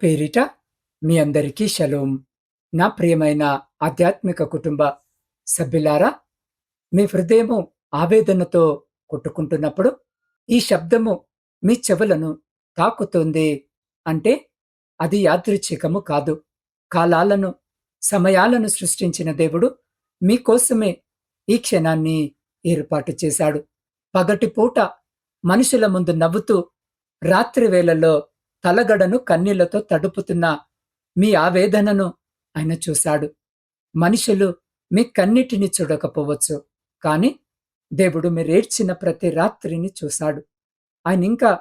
పేరిట మీ అందరికీ షలోం. నా ప్రియమైన ఆధ్యాత్మిక కుటుంబ సభ్యులారా, మీ హృదయము ఆవేదనతో కొట్టుకుంటున్నప్పుడు ఈ శబ్దము మీ చెవులను తాకుతుంది అంటే అది యాదృచ్ఛికము కాదు. కాలాలను, సమయాలను సృష్టించిన దేవుడు మీకోసమే ఈ క్షణాన్ని ఏర్పాటు చేశాడు. పగటిపూట మనుషుల ముందు నవ్వుతూ రాత్రి వేళల్లో తలగడను కన్నీళ్లతో తడుపుతున్న మీ ఆవేదనను ఆయన చూశాడు. మనుషులు మీ కన్నిటిని చూడకపోవచ్చు, కానీ దేవుడు మీరేడ్చిన ప్రతి రాత్రిని చూశాడు. ఆయన ఇంకా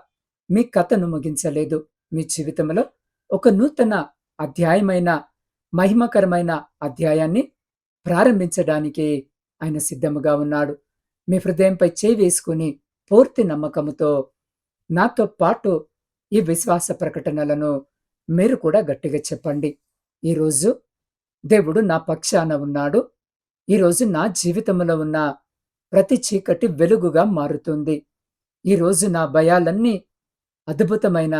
మీ కథను ముగించలేదు. మీ జీవితంలో ఒక నూతన అధ్యాయమైన, మహిమకరమైన అధ్యాయాన్ని ప్రారంభించడానికి ఆయన సిద్ధముగా ఉన్నాడు. మీ హృదయంపై చేయి వేసుకుని పూర్తి నమ్మకముతో నాతో పాటు ఈ విశ్వాస ప్రకటనలను మీరు కూడా గట్టిగా చెప్పండి. ఈరోజు దేవుడు నా పక్షాన ఉన్నాడు. ఈరోజు నా జీవితంలో ఉన్న ప్రతి చీకటి వెలుగుగా మారుతుంది. ఈరోజు నా భయాలన్నీ అద్భుతమైన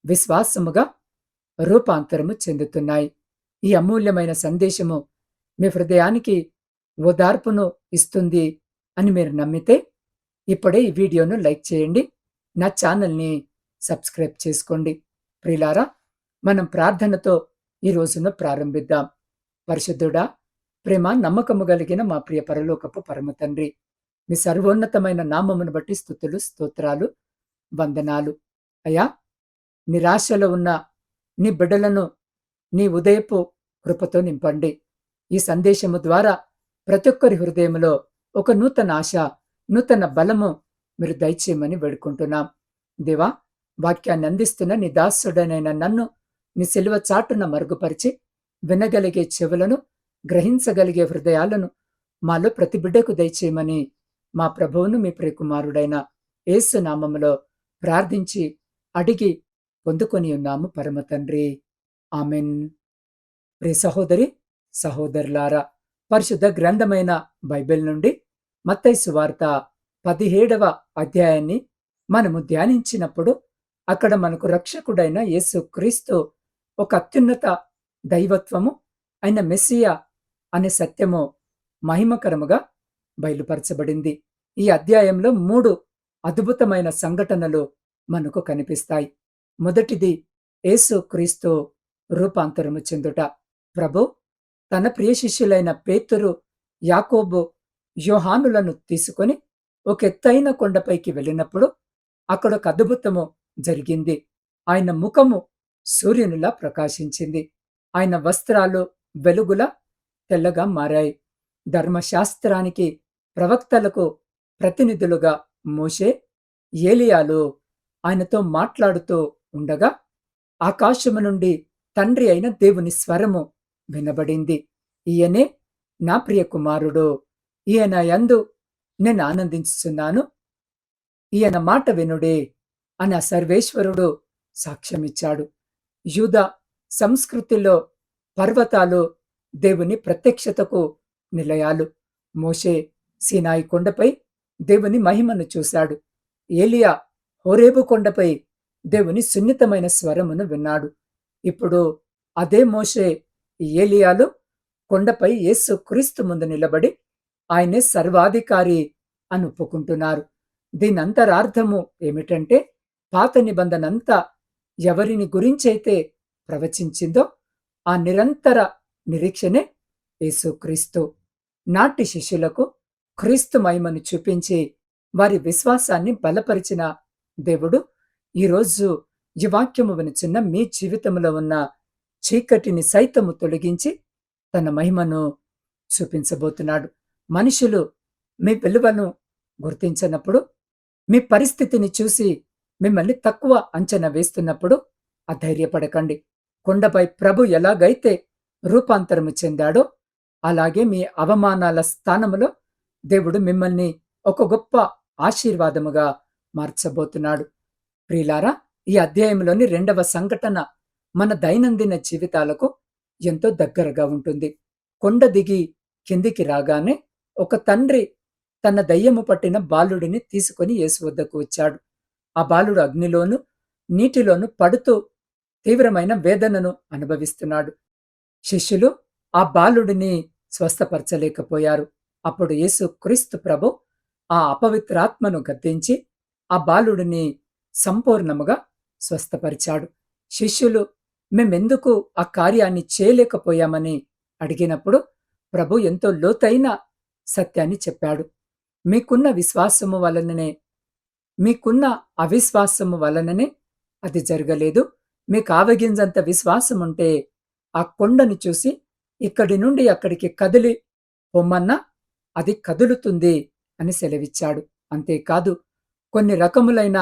విశ్వాసముగా రూపాంతరము చెందుతున్నాయి. ఈ అమూల్యమైన సందేశము మీ హృదయానికి ఓదార్పును ఇస్తుంది అని మీరు నమ్మితే ఇప్పుడే ఈ వీడియోను లైక్ చేయండి. నా ఛానల్ని సబ్స్క్రైబ్ చేసుకోండి. ప్రియులారా, మనం ప్రార్థనతో ఈ రోజును ప్రారంభిద్దాం. పరిశుద్ధుడా, ప్రేమ నమ్మకము కలిగిన మా ప్రియ పరలోకపు పరమ తండ్రి, మీ సర్వోన్నతమైన నామమును బట్టి స్తుతులు, స్తోత్రాలు, వందనాలు. అయ్యా, నిరాశలో ఉన్న నీ బిడ్డలను నీ ఉదయపు కృపతో నింపండి. ఈ సందేశము ద్వారా ప్రతి ఒక్కరి హృదయంలో ఒక నూతన ఆశ, నూతన బలము మీరు దయచేయమని వేడుకుంటున్నాం. దేవా, వాక్యాన్ని అందిస్తున్న నీ దాసుడనైన నన్ను నీ సిలువ చాటున మరుగుపరిచి వినగలిగే చెవులను, గ్రహించగలిగే హృదయాలను మాలో ప్రతి బిడ్డకు దయచేయమని మా ప్రభువును మీ ప్రియకుమారుడైన యేసు నామములో ప్రార్థించి అడిగి పొందుకొని ఉన్నాము పరమ తండ్రి. ఆమెన్. ప్రియ సహోదరి, సహోదరులారా, పరిశుద్ధ గ్రంథమైన బైబిల్ నుండి మత్తయి సువార్త 17వ అధ్యాయాన్ని మనము ధ్యానించినప్పుడు అక్కడ మనకు రక్షకుడైన యేసు క్రీస్తు ఒక అత్యున్నత దైవత్వము, అయిన మెస్సియా అనే సత్యము మహిమకరముగా బయలుపరచబడింది. ఈ అధ్యాయంలో 3 అద్భుతమైన సంఘటనలు మనకు కనిపిస్తాయి. మొదటిది యేసు క్రీస్తు రూపాంతరము చెందుట. ప్రభు తన ప్రియ శిష్యులైన పేతురు, యాకోబు, యోహానులను తీసుకొని ఒక ఎత్తైన కొండపైకి వెళ్ళినప్పుడు అక్కడ ఒక అద్భుతము జరిగింది. ఆయన ముఖము సూర్యునిలా ప్రకాశించింది. ఆయన వస్త్రాలు వెలుగులా తెల్లగా మారాయి. ధర్మశాస్త్రానికి, ప్రవక్తలకు ప్రతినిధులుగా మోషే, ఏలియాలు ఆయనతో మాట్లాడుతూ ఉండగా ఆకాశము నుండి తండ్రి అయిన దేవుని స్వరము వినబడింది. ఈయనే నా ప్రియ కుమారుడు, ఈయన యందు నేను ఆనందించుచున్నాను, ఈయన మాట వినుడే అని ఆ సర్వేశ్వరుడు సాక్ష్యమిచ్చాడు. యూదా సంస్కృతిలో పర్వతాలు దేవుని ప్రత్యక్షతకు నిలయాలు. మోషే సీనాయి కొండపై దేవుని మహిమను చూశాడు. ఏలియా హోరేబు కొండపై దేవుని సున్నితమైన స్వరమును విన్నాడు. ఇప్పుడు అదే మోషే, ఏలియాలు కొండపై యేసు క్రీస్తు ముందు నిలబడి ఆయనే సర్వాధికారి అని ఒప్పుకుంటున్నారు. దీని అంతరార్థము ఏమిటంటే, పాత నిబంధనంతా ఎవరిని గురించైతే ప్రవచించిందో ఆ నిరంతర నిరీక్షనే యేసుక్రీస్తు. నాటి శిష్యులకు క్రీస్తు మహిమను చూపించి వారి విశ్వాసాన్ని బలపరిచిన దేవుడు ఈరోజు ఈ వాక్యము వినుచున్న మీ జీవితంలో ఉన్న చీకటిని సైతము తొలగించి తన మహిమను చూపించబోతున్నాడు. మనుషులు మీ విలువను గుర్తించనప్పుడు, మీ పరిస్థితిని చూసి మిమ్మల్ని తక్కువ అంచనా వేస్తున్నప్పుడు అధైర్యపడకండి. కొండపై ప్రభు ఎలాగైతే రూపాంతరము చెందాడో అలాగే మీ అవమానాల స్థానములో దేవుడు మిమ్మల్ని ఒక గొప్ప ఆశీర్వాదముగా మార్చబోతున్నాడు. ప్రియులారా, ఈ అధ్యాయంలోని 2వ సంఘటన మన దైనందిన జీవితాలకు ఎంతో దగ్గరగా ఉంటుంది. కొండ దిగి కిందికి రాగానే ఒక తండ్రి తన దయ్యము పట్టిన బాలుడిని తీసుకొని యేసు వద్దకు వచ్చాడు. ఆ బాలుడు అగ్నిలోను, నీటిలోను పడుతూ తీవ్రమైన వేదనను అనుభవిస్తున్నాడు. శిష్యులు ఆ బాలుడిని స్వస్థపరచలేకపోయారు. అప్పుడు యేసు క్రీస్తు ప్రభు ఆ అపవిత్రాత్మను గద్దించి ఆ బాలుడిని సంపూర్ణముగా స్వస్థపరిచాడు. శిష్యులు మేమెందుకు ఆ కార్యాన్ని చేయలేకపోయామని అడిగినప్పుడు ప్రభు ఎంతో లోతైన సత్యాన్ని చెప్పాడు. మీకున్న విశ్వాసము వలననే మీకున్న అవిశ్వాసము వలననే అది జరగలేదు. మీకు ఆవగింజంత విశ్వాసముంటే ఆ కొండను చూసి ఇక్కడి నుండి అక్కడికి కదిలి పొమ్మన్నా అది కదులుతుంది అని సెలవిచ్చాడు. అంతేకాదు కొన్ని రకములైన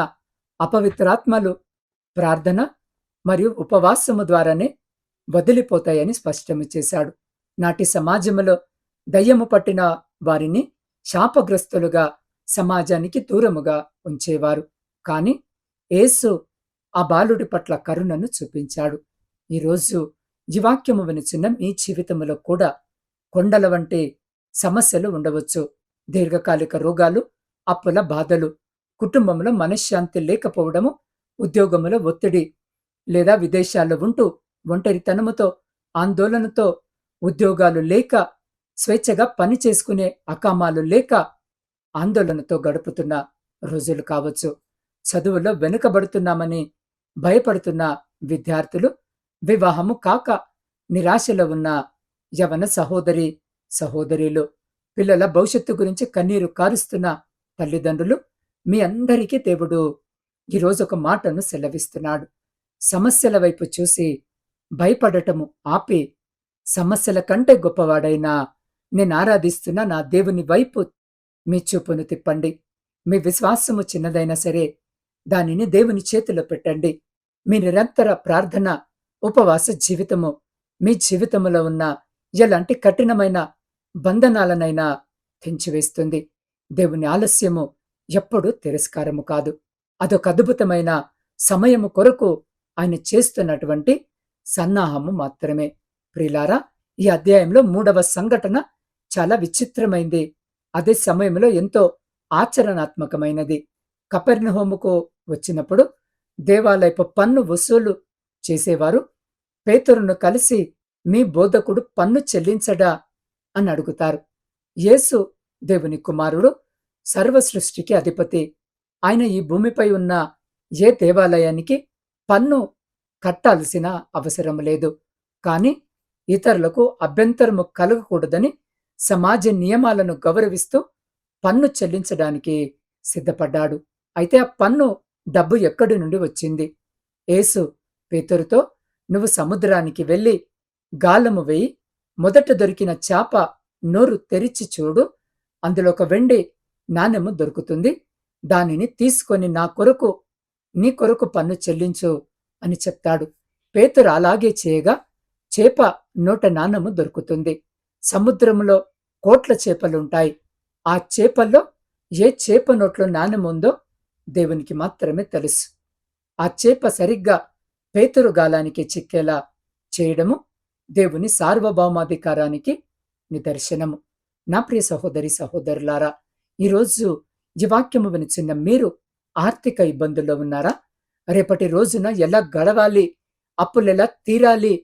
అపవిత్రాత్మలు ప్రార్థన మరియు ఉపవాసము ద్వారానే వదిలిపోతాయని స్పష్టము చేశాడు. నాటి సమాజములో దయ్యము పట్టిన వారిని శాపగ్రస్తులుగా సమాజానికి దూరముగా ఉంచేవారు. కాని యేసు ఆ బాలుడి పట్ల కరుణను చూపించాడు. ఈరోజు ఈ వాక్యము వినుచున్న మీ జీవితంలో కూడా కొండల వంటి సమస్యలు ఉండవచ్చు. దీర్ఘకాలిక రోగాలు, అప్పుల బాధలు, కుటుంబంలో మనశ్శాంతి లేకపోవడము, ఉద్యోగములో ఒత్తిడి లేదా విదేశాల్లో ఉంటూ ఒంటరితనముతో, ఆందోళనతో, ఉద్యోగాలు లేక, స్వేచ్ఛగా పని చేసుకునే అకామాలు లేక ఆందోళనతో గడుపుతున్న రోజులు కావచ్చు. చదువులో వెనుకబడుతున్నామని భయపడుతున్న విద్యార్థులు, వివాహము కాక నిరాశలో ఉన్న యవన సహోదరి సహోదరీలు, పిల్లల భవిష్యత్తు గురించి కన్నీరు కారుస్తున్న తల్లిదండ్రులు, మీ అందరికీ దేవుడు ఈరోజు ఒక మాటను సెలవిస్తున్నాడు. సమస్యల వైపు చూసి భయపడటము ఆపి, సమస్యల కంటే గొప్పవాడైన నేను ఆరాధిస్తున్న నా దేవుని వైపు మీ చూపును తిప్పండి. మీ విశ్వాసము చిన్నదైనా సరే దానిని దేవుని చేతిలో పెట్టండి. మీ నిరంతర ప్రార్థన, ఉపవాస జీవితము మీ జీవితములో ఉన్న ఎలాంటి కఠినమైన బంధనాలనైనా తెంచివేస్తుంది. దేవుని ఆలస్యము ఎప్పుడూ తిరస్కారము కాదు. అదొక అద్భుతమైన సమయము కొరకు ఆయన చేస్తున్నటువంటి సన్నాహము మాత్రమే. ప్రియులారా, ఈ అధ్యాయంలో 3వ సంఘటన చాలా విచిత్రమైంది. అదే సమయంలో ఎంతో ఆచరణాత్మకమైనది. కపెర్నహూముకు వచ్చినప్పుడు దేవాలయపు పన్ను వసూలు చేసేవారు పేతురును కలిసి, మీ బోధకుడు పన్ను చెల్లించడా అని అడుగుతారు. యేసు దేవుని కుమారుడు, సర్వ సృష్టికి అధిపతి. ఆయన ఈ భూమిపై ఉన్న ఏ దేవాలయానికి పన్ను కట్టాల్సిన అవసరం లేదు. కాని ఇతరులకు అభ్యంతరము కలగకూడదని సమాజ నియమాలను గౌరవిస్తూ పన్ను చెల్లించడానికి సిద్ధపడ్డాడు. అయితే ఆ పన్ను డబ్బు ఎక్కడి నుండి వచ్చింది? యేసు పేతురుతో, నువ్వు సముద్రానికి వెళ్ళి గాలము వేయి, మొదట దొరికిన చేప నోరు తెరిచి చూడు, అందులో ఒక వెండి నాణెము దొరుకుతుంది. దానిని తీసుకొని నీ కొరకు పన్ను చెల్లించు అని చెప్తాడు. పేతురు అలాగే చేయగా చేప నోట నాణెము దొరుకుతుంది. సముద్రంలో కోట్ల చేపలుంటాయి. ఆ చేపల్లో ఏ చేప నోట్లో నాణెముందో దేవునికి మాత్రమే తెలుసు. ఆ చేప సరిగ్గా పేతురు గాలానికి చిక్కేలా చేయడము దేవుని సార్వభౌమాధికారానికి నిదర్శనము. నా ప్రియ సహోదరి సహోదరులారా, ఈరోజు ఈ వాక్యము వినిచిన్న మీరు ఆర్థిక ఇబ్బందుల్లో ఉన్నారా? రేపటి రోజున ఎలా గడవాలి, అప్పులెలా తీరాలి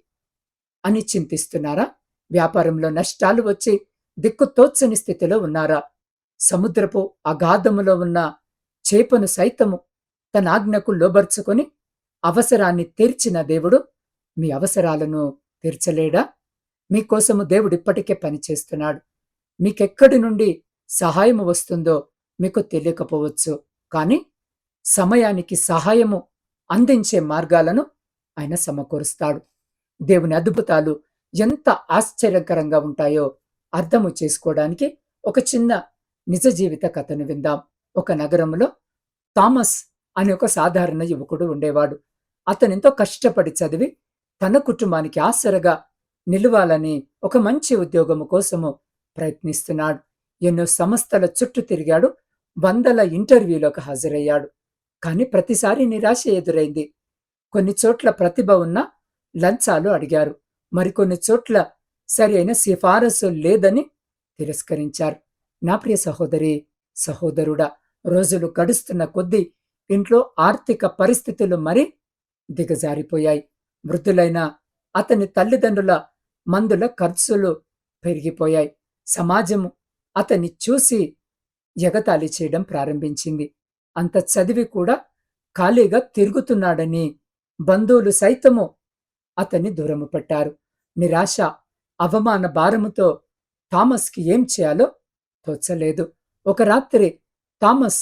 అని చింతిస్తున్నారా? వ్యాపారంలో నష్టాలు వచ్చి దిక్కుతోచని స్థితిలో ఉన్నారా? సముద్రపు అగాధములో ఉన్న చేపను సైతము తన ఆజ్ఞకు లోబర్చుకొని అవసరాన్ని తీర్చిన దేవుడు మీ అవసరాలను తీర్చలేడా? మీకోసము దేవుడు ఇప్పటికే పనిచేస్తున్నాడు. మీకెక్కడి నుండి సహాయము వస్తుందో మీకు తెలియకపోవచ్చు. కానీ సమయానికి సహాయము అందించే మార్గాలను ఆయన సమకూరుస్తాడు. దేవుని అద్భుతాలు ఎంత ఆశ్చర్యకరంగా ఉంటాయో అర్థము చేసుకోవడానికి ఒక చిన్న నిజ జీవిత కథను విందాం. ఒక నగరంలో థామస్ అనే ఒక సాధారణ యువకుడు ఉండేవాడు. అతనెంతో కష్టపడి చదివి తన కుటుంబానికి ఆసరగా నిలవాలని ఒక మంచి ఉద్యోగము కోసము ప్రయత్నిస్తున్నాడు. ఎన్నో సంస్థల చుట్టూ తిరిగాడు. వందల ఇంటర్వ్యూలకు హాజరయ్యాడు. కానీ ప్రతిసారి నిరాశ ఎదురైంది. కొన్ని చోట్ల ప్రతిభ ఉన్న లంచాలు అడిగారు. మరికొన్ని చోట్ల సరి అయిన సిఫారసు లేదని తిరస్కరించారు. నా ప్రియ సహోదరి సహోదరుడా, రోజులు గడుస్తున్న కొద్దీ ఇంట్లో ఆర్థిక పరిస్థితులు మరీ దిగజారిపోయాయి. వృద్ధులైన అతని తల్లిదండ్రుల మందుల ఖర్చులు పెరిగిపోయాయి. సమాజము అతన్ని చూసి ఎగతాళి చేయడం ప్రారంభించింది. అంత చదివి కూడా ఖాళీగా తిరుగుతున్నాడని బంధువులు సైతము అతన్ని దూరము పెట్టారు. నిరాశ, అవమాన భారముతో థామస్‌కి ఏం చేయాలో తోచలేదు. ఒక రాత్రి థామస్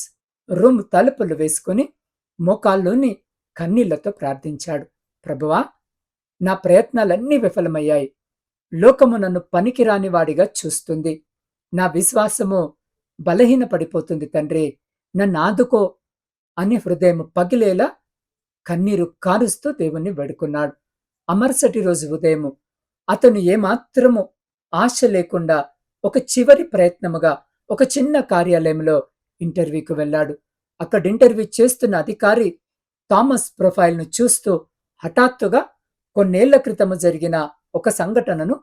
రూమ్ తలుపులు వేసుకుని మోకాల్లోని కన్నీళ్లతో ప్రార్థించాడు. ప్రభువా, నా ప్రయత్నాలన్నీ విఫలమయ్యాయి. లోకము నన్ను పనికిరాని వాడిగా చూస్తుంది. నా విశ్వాసము బలహీనపడిపోతుంది తండ్రి. నన్నాదుకో అని హృదయం పగిలేలా కన్నీరు కారుస్తూ దేవుణ్ణి వేడుకున్నాడు. మరుసటి రోజు ఉదయము అతను ఏమాత్రము ఆశ లేకుండా ఒక చివరి ప్రయత్నముగా ఒక చిన్న కార్యాలయంలో ఇంటర్వ్యూకి వెళ్ళాడు. అక్కడ ఇంటర్వ్యూ చేస్తున్న అధికారి థామస్ ప్రొఫైల్ను చూస్తూ హఠాత్తుగా కొన్నేళ్ల క్రితము జరిగిన ఒక సంఘటనను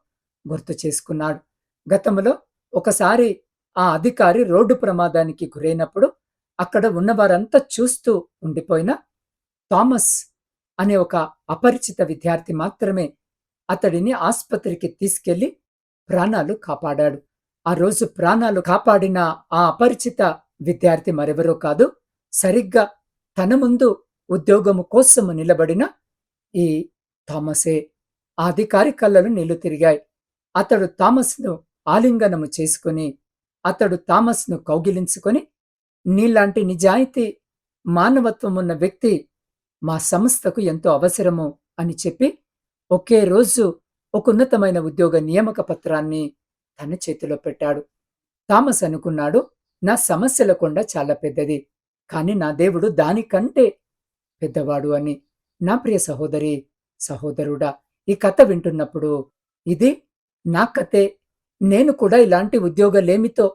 గుర్తు చేసుకున్నాడు. గతంలో ఒకసారి ఆ అధికారి రోడ్డు ప్రమాదానికి గురైనప్పుడు అక్కడ ఉన్నవారంతా చూస్తూ ఉండిపోయినా థామస్ అనే ఒక అపరిచిత విద్యార్థి మాత్రమే అతడిని ఆస్పత్రికి తీసుకెళ్లి ప్రాణాలు కాపాడాడు. ఆ రోజు ప్రాణాలు కాపాడిన ఆ అపరిచిత విద్యార్థి మరెవరో కాదు, సరిగ్గా తన ముందు ఉద్యోగము కోసము నిలబడిన ఈ థామసే. ఆ అధికారి కళ్ళలు నీళ్లు తిరిగాయి. అతడు థామస్ను ఆలింగనము చేసుకుని అతడు థామస్ను కౌగిలించుకొని, నీలాంటి నిజాయితీ మానవత్వమున్న వ్యక్తి మా సంస్థకు ఎంతో అవసరము అని చెప్పి ఒకే రోజు ఒక ఉన్నతమైన ఉద్యోగ నియామక పత్రాన్ని తన చేతిలో పెట్టాడు. థామస్ అనుకున్నాడు, నా సమస్యల కొండ చాలా పెద్దది, కాని నా దేవుడు దానికంటే పెద్దవాడు అని. నా ప్రియ సహోదరి, సహోదరుడా, ఈ కథ వింటున్నప్పుడు ఇది నా కథే. నేను కూడా ఇలాంటి ఉద్యోగలేమితో,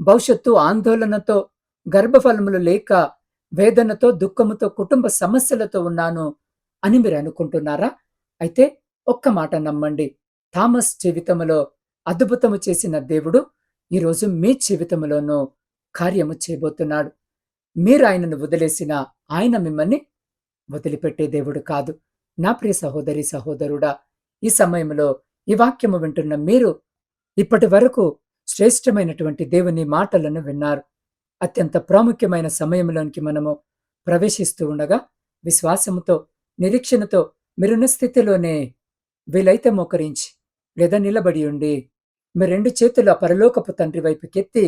భవిష్యత్తు ఆందోళనతో, గర్భఫలములు లేక వేదనతో, దుఃఖముతో, కుటుంబ సమస్యలతో ఉన్నాను అని మీరు అనుకుంటున్నారా? అయితే ఒక్క మాట నమ్మండి, థామస్ జీవితంలో అద్భుతము చేసిన దేవుడు ఈరోజు మీ జీవితంలోనూ కార్యము చేయబోతున్నాడు. మీరు ఆయనను వదిలేసిన ఆయన మిమ్మల్ని వదిలిపెట్టే దేవుడు కాదు. నా ప్రియ సహోదరి, సహోదరుడా, ఈ సమయంలో ఈ వాక్యము వింటున్న మీరు ఇప్పటి వరకు శ్రేష్టమైనటువంటి దేవుని మాటలను విన్నారు. అత్యంత ప్రాముఖ్యమైన సమయంలోనికి మనము ప్రవేశిస్తూ ఉండగా విశ్వాసముతో, నిరీక్షణతో మీరున్న స్థితిలోనే వీలైతే మోకరించి లేదా నిలబడి ఉండి మీ రెండు చేతులు ఆ పరలోకపు తండ్రి వైపుకెత్తి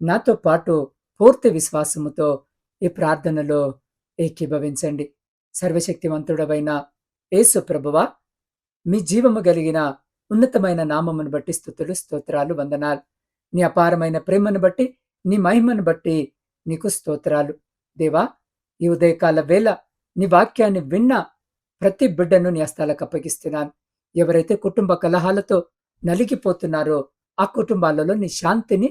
నాతో పాటు పూర్తి విశ్వాసముతో ఈ ప్రార్థనలో ఏకీభవించండి. సర్వశక్తివంతుడవైన యేసు ప్రభువా, మీ జీవము కలిగిన ఉన్నతమైన నామమును బట్టి స్తుతులు, స్తోత్రాలు, వందనాలు. నీ అపారమైన ప్రేమను బట్టి, నీ మహిమను బట్టి నీకు స్తోత్రాలు. దేవా, ఈ ఉదయకాల వేళ నీ వాక్యాన్ని విన్న ప్రతి బిడ్డను నీ హస్తాలకు అప్పగిస్తున్నాను. ఎవరైతే కుటుంబ కలహాలతో నలిగిపోతున్నారో ఆ కుటుంబాలలో నీ శాంతిని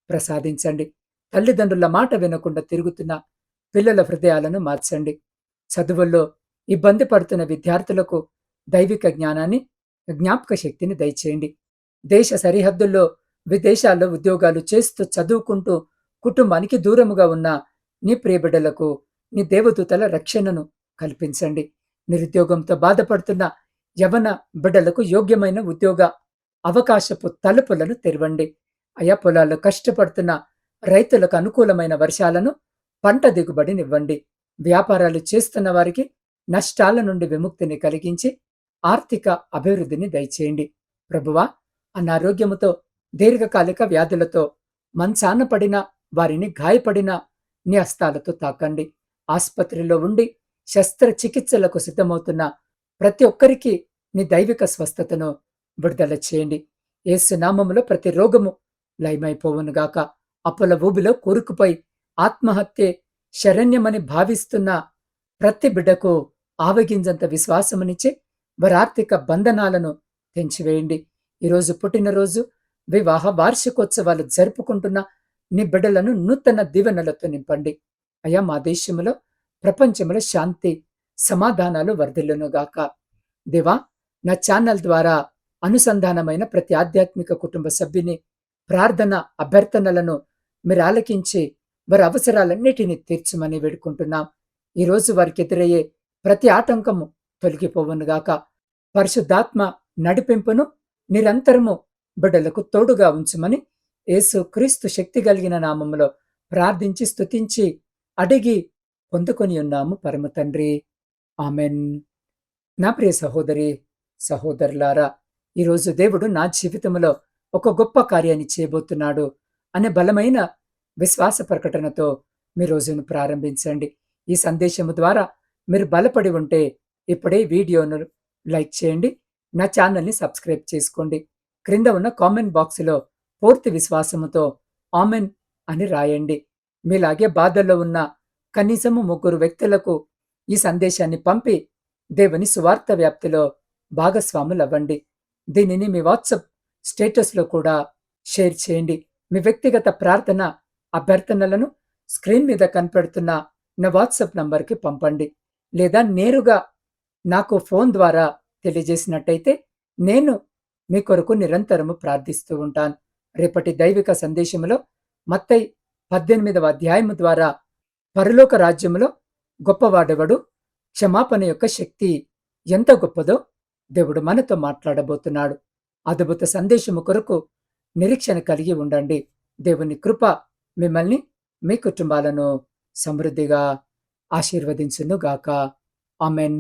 ప్రసాదించండి. తల్లిదండ్రుల మాట వినకుండా తిరుగుతున్న పిల్లల హృదయాలను మార్చండి. చదువుల్లో ఇబ్బంది పడుతున్న విద్యార్థులకు దైవిక జ్ఞానాన్ని, జ్ఞాపక శక్తిని దయచేయండి. దేశ సరిహద్దుల్లో, విదేశాల్లో ఉద్యోగాలు చేస్తూ చదువుకుంటూ కుటుంబానికి దూరముగా ఉన్న నీ ప్రియబిడ్డలకు నీ దేవదూతల రక్షణను కల్పించండి. నిరుద్యోగంతో బాధపడుతున్న యవన బిడ్డలకు యోగ్యమైన ఉద్యోగ అవకాశపు తలుపులను తెరవండి. అయా, పొలాల్లో కష్టపడుతున్న రైతులకు అనుకూలమైన వర్షాలను, పంట దిగుబడినివ్వండి. వ్యాపారాలు చేస్తున్న వారికి నష్టాల నుండి విముక్తిని కలిగించి ఆర్థిక అభివృద్ధిని దయచేయండి. ప్రభువా, అనారోగ్యముతో, దీర్ఘకాలిక వ్యాధులతో మంచాన పడిన వారిని గాయపడిన నీ హస్తాలతో తాకండి. ఆస్పత్రిలో ఉండి శస్త్రచికిత్సలకు సిద్ధమవుతున్న ప్రతి ఒక్కరికి నీ దైవిక స్వస్థతను విడుదల చేయండి. యేసు నామములో ప్రతి రోగము లయమైపోవునుగాక. అప్పుల ఊబిలో కూరుకుపోయి ఆత్మహత్యే శరణ్యమని భావిస్తున్న ప్రతి బిడ్డకు ఆవగింజంత విశ్వాసమునిచ్చి వారి ఆర్థిక బంధనాలను తెంచివేయండి. ఈరోజు పుట్టినరోజు, వివాహ వార్షికోత్సవాలు జరుపుకుంటున్న నీ బిడ్డలను నూతన దీవెనలతో నింపండి. అయ్యా, మా దేశంలో, ప్రపంచంలో శాంతి, సమాధానాలు వర్ధిల్లునుగాక. దేవా, నా ఛానల్ ద్వారా అనుసంధానమైన ప్రతి ఆధ్యాత్మిక కుటుంబ సభ్యుని ప్రార్థన, అభ్యర్థనలను మీరు ఆలకించి వారి అవసరాలన్నిటినీ తీర్చమని వేడుకుంటున్నాం. ఈరోజు వారికి ఎదురయ్యే ప్రతి ఆటంకము తొలగిపోవునుగాక. పరిశుద్ధాత్మ నడిపింపును నిరంతరము బిడ్డలకు తోడుగా ఉంచుమని యేసు క్రీస్తు శక్తి కలిగిన నామములో ప్రార్థించి స్తుతించి అడిగి పొందుకొని ఉన్నాము పరమ తండ్రి. ఆమెన్. నా ప్రియ సహోదరి సహోదరులారా, ఈరోజు దేవుడు నా జీవితంలో ఒక గొప్ప కార్యాన్ని చేయబోతున్నాడు అనే బలమైన విశ్వాస ప్రకటనతో మీ రోజును ప్రారంభించండి. ఈ సందేశము ద్వారా మీరు బలపడి ఉంటే ఇప్పుడే వీడియోను లైక్ చేయండి, నా ఛానల్ని సబ్స్క్రైబ్ చేసుకోండి. క్రింద ఉన్న కామెంట్ బాక్స్లో పూర్తి విశ్వాసముతో ఆమెన్ అని రాయండి. మీలాగే బాధల్లో ఉన్న కనీసము 3 వ్యక్తులకు ఈ సందేశాన్ని పంపి దేవుని సువార్త వ్యాప్తిలో భాగస్వాములవ్వండి. దీనిని మీ వాట్సాప్ స్టేటస్లో కూడా షేర్ చేయండి. మీ వ్యక్తిగత ప్రార్థన అభ్యర్థనలను స్క్రీన్ మీద కనపడుతున్న నా వాట్సాప్ నంబర్కి పంపండి. లేదా నేరుగా నాకు ఫోన్ ద్వారా తెలియజేసినట్టయితే నేను మీ కొరకు నిరంతరము ప్రార్థిస్తూ ఉంటాను. రేపటి దైవిక సందేశములో మత్తయి 18వ అధ్యాయము ద్వారా పరలోక రాజ్యములో గొప్పవాడెవడు, క్షమాపణ యొక్క శక్తి ఎంత గొప్పదో దేవుడు మనతో మాట్లాడబోతున్నాడు. అద్భుత సందేశము కొరకు నిరీక్షణ కలిగి ఉండండి. దేవుని కృప మిమ్మల్ని, మీ కుటుంబాలను సమృద్ధిగా ఆశీర్వదించునుగాక. ఆమెన్.